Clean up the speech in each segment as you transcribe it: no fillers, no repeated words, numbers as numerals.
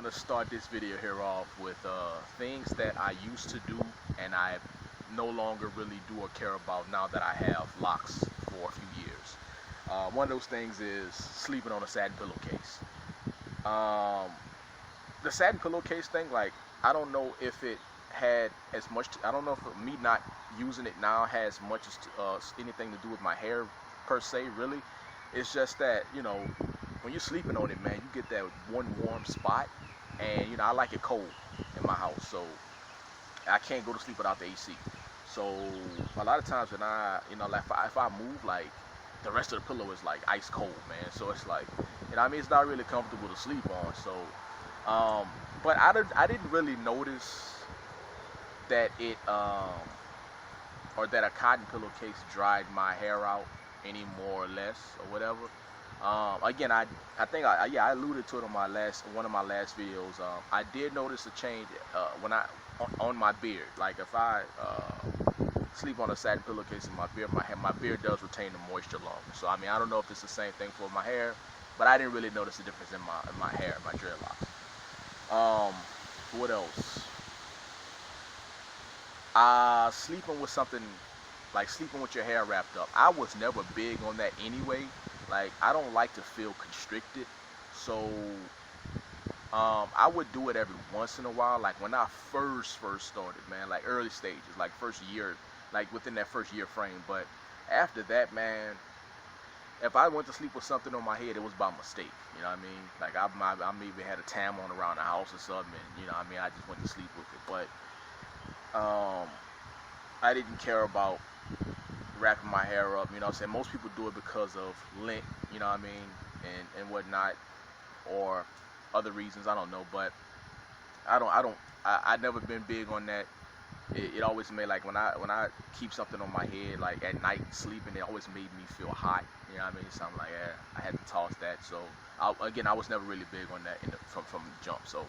gonna start this video here off with things that I used to do and I no longer really do or care about now that I have locks for a few years. One of those things is sleeping on a satin pillowcase. Um, the satin pillowcase thing, like, I don't know if it had as much. I don't know if me not using it now has much as anything to do with my hair per se. Really, it's just that when you're sleeping on it, man, you get that one warm spot, and I like it cold in my house, so I can't go to sleep without the AC. So a lot of times when like if I move, like the rest of the pillow is like ice cold, man. So it's like, I mean, it's not really comfortable to sleep on. So, but I didn't really notice that or that a cotton pillowcase dried my hair out any more or less or whatever. Again, I think I alluded to it on one of my last videos. I did notice a change when on my beard. Like if I sleep on a satin pillowcase in my beard does retain the moisture longer. So I mean, I don't know if it's the same thing for my hair, but I didn't really notice the difference in my hair, my dreadlocks. What else? Sleeping with something like sleeping with your hair wrapped up. I was never big on that anyway. Like, I don't like to feel constricted, so I would do it every once in a while. Like when I first started, man, like early stages, like first year, like within that first year frame. But after that, man, if I went to sleep with something on my head, it was by mistake. You know what I mean? Like I maybe had a tam on around the house or something, and what I mean, I just went to sleep with it. But I didn't care about wrapping my hair up. You know what I'm saying? Most people do it because of lint, you know what I mean, and whatnot, or other reasons, I don't know. But I never been big on that. It always made, like, when I keep something on my head, like at night sleeping, it always made me feel hot, you know what I mean? So I'm like, yeah, I had to toss that. So I was never really big on that from the jump. So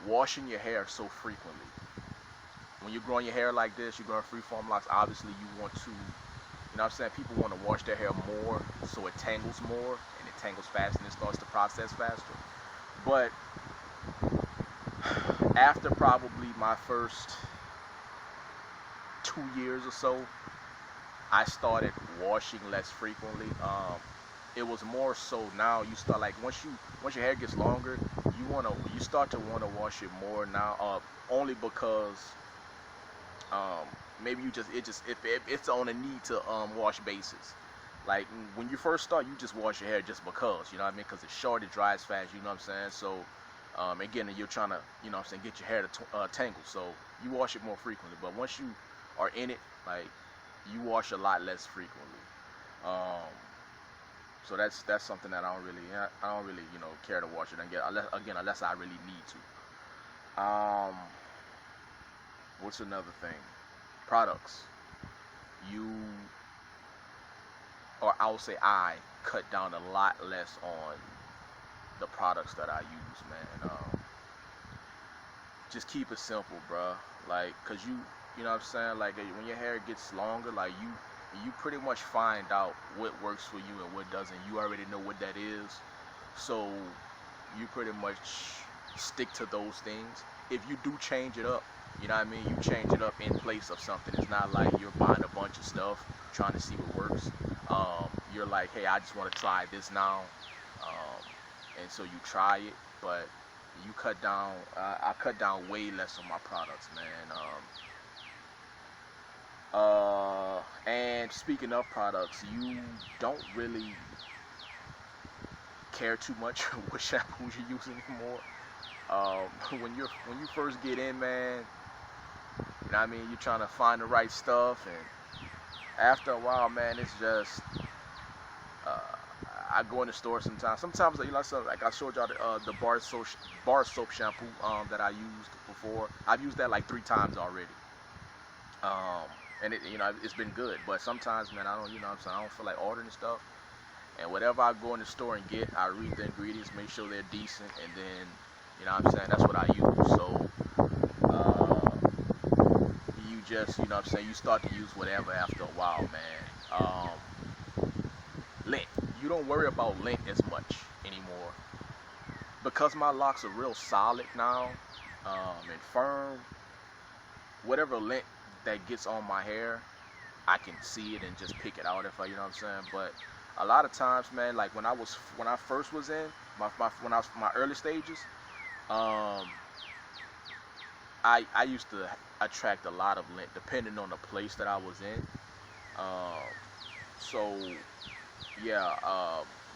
washing your hair so frequently. When you're growing your hair like this, you're growing freeform locks, obviously you want to, what I'm saying, people want to wash their hair more so it tangles more, and it tangles faster and it starts to process faster. But after probably my first 2 years or so, I started washing less frequently. It was more so now you start, like, once your hair gets longer, you start to want to wash it more now, only because maybe if it's on a need to wash bases. Like when you first start, you just wash your hair just because, you know what I mean, because it's short, it dries fast, you know what I'm saying. So again, you're trying to, you know what I'm saying, get your hair to tangle, so you wash it more frequently. But once you are in it, like, you wash a lot less frequently. So that's something that I don't really care to wash it unless I really need to. What's another thing? Products. I would say I cut down a lot less on the products that I use, man. Just keep it simple, bruh. Like, cause you know what I'm saying. Like when your hair gets longer, like you pretty much find out what works for you and what doesn't. You already know what that is, so you pretty much stick to those things. If you do change it up, you know what I mean, you change it up in place of something. It's not like you're buying a bunch of stuff trying to see what works. You're like, hey, I just want to try this now, and so you try it. But you cut down. I cut down way less on my products, man. And speaking of products, you don't really care too much what shampoos you're using anymore. When you first get in, man, you know what I mean, you're trying to find the right stuff, and after a while, man, it's just I go in the store sometimes. Sometimes, like I showed y'all the bar soap shampoo that I used before. I've used that like 3 times already. And it's been good. But sometimes, man, I don't, I don't feel like ordering stuff. And whatever I go in the store and get, I read the ingredients, make sure they're decent, and then, that's what I use. So you just, you start to use whatever after a while, man. Lint. You don't worry about lint as much anymore. because my locks are real solid now, and firm, whatever lint that gets on my hair, I can see it and just pick it out if I, you know what I'm saying. But a lot of times, man, like when I first was in my early stages, um, I used to attract a lot of lint depending on the place that I was in. Um, so yeah,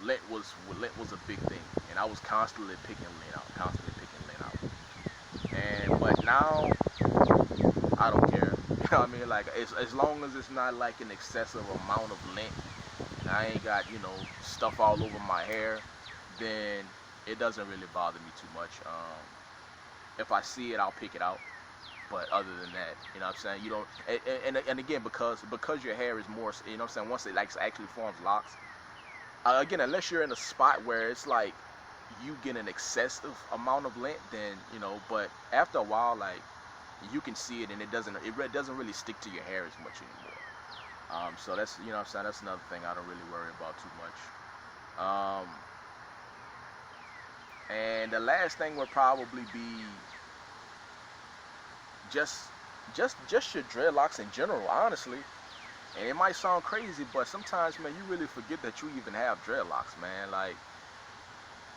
lint was a big thing, and I was constantly picking lint out, And but now I don't care. You know what I mean? Like as long as it's not like an excessive amount of lint, and I ain't got stuff all over my hair, then it doesn't really bother me too much. If I see it, I'll pick it out. But other than that, you know what I'm saying? You don't, and again, because your hair is more, you know what I'm saying, once it like actually forms locks, again, unless you're in a spot where it's like you get an excessive amount of lint, then, but after a while, like, you can see it and it doesn't really stick to your hair as much anymore. So that's, you know what I'm saying, that's another thing I don't really worry about too much. And the last thing would probably be just your dreadlocks in general, honestly. And it might sound crazy, but sometimes, man, you really forget that you even have dreadlocks, man. Like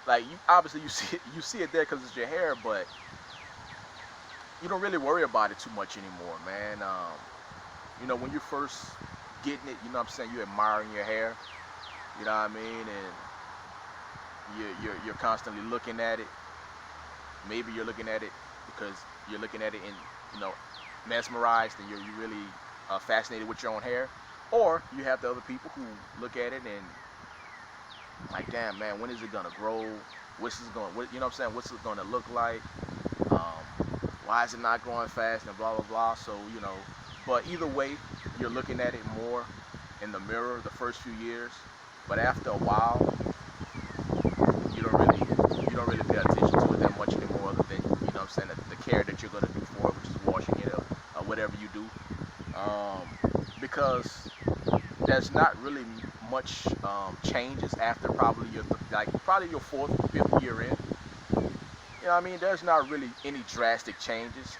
you obviously you see it there because it's your hair, but you don't really worry about it too much anymore, man. When you're first getting it, you know what I'm saying, you're admiring your hair, you know what I mean, and you're constantly looking at it. Maybe you're looking at it because you're looking at it and mesmerized, and you're really fascinated with your own hair, or you have the other people who look at it and like, damn, man, when is it gonna grow? What's it gonna look like? Why is it not growing fast? And blah blah blah. So but either way, you're looking at it more in the mirror the first few years, but after a while, you don't really pay attention to it that much anymore, other than the care that you're gonna do for it, which is washing it or whatever you do, because there's not really much changes after probably your fourth, fifth year in. You know what I mean? There's not really any drastic changes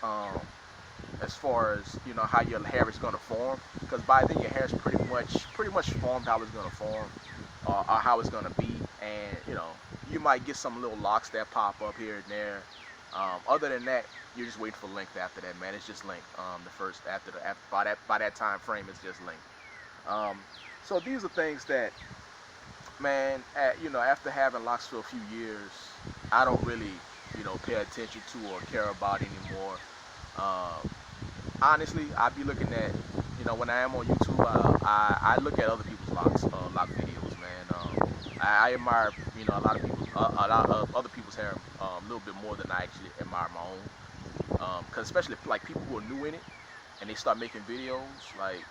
as far as how your hair is gonna form, because by then your hair's pretty much formed how it's gonna form, or how it's gonna be, and you might get some little locks that pop up here and there. Other than that, you're just waiting for length after that, man. It's just length. By that time frame, it's just length. So these are things that, man, after having locks for a few years, I don't really, pay attention to or care about anymore. Honestly, I be looking at, when I am on YouTube, I look at other people's lock videos, man. I admire, a lot of other people's hair a little bit more than I actually admire my own. Because especially like people who are new in it and they start making videos, like,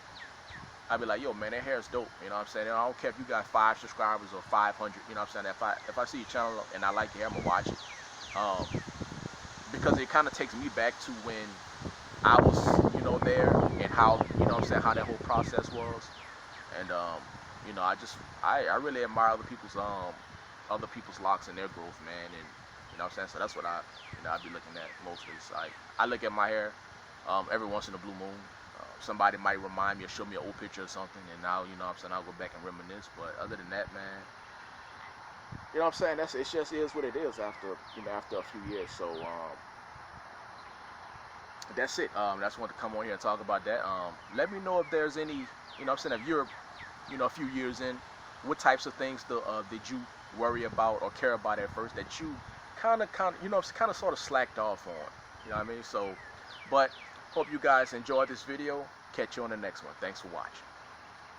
I'd be like, yo, man, that hair is dope. You know what I'm saying? And I don't care if you got 5 subscribers or 500. You know what I'm saying? If I see your channel and I like your hair, I'm gonna watch it. Because it kind of takes me back to when I was, there, and how, how that whole process was. And I really admire other people's locks and their growth, man. And what I'm saying? So that's what I be looking at mostly. It's like, I look at my hair every once in a blue moon. Somebody might remind me or show me an old picture or something, and now, what I'm saying, I'll go back and reminisce. But other than that, man, what I'm saying, it just is what it is after a few years. So that's it. That's what to come on here and talk about that. Let me know if there's any, what I'm saying, if you're a few years in, what types of things did you worry about or care about at first that you kind of sort of slacked off on. You know what I mean? So, but hope you guys enjoyed this video. Catch you on the next one. Thanks for watching.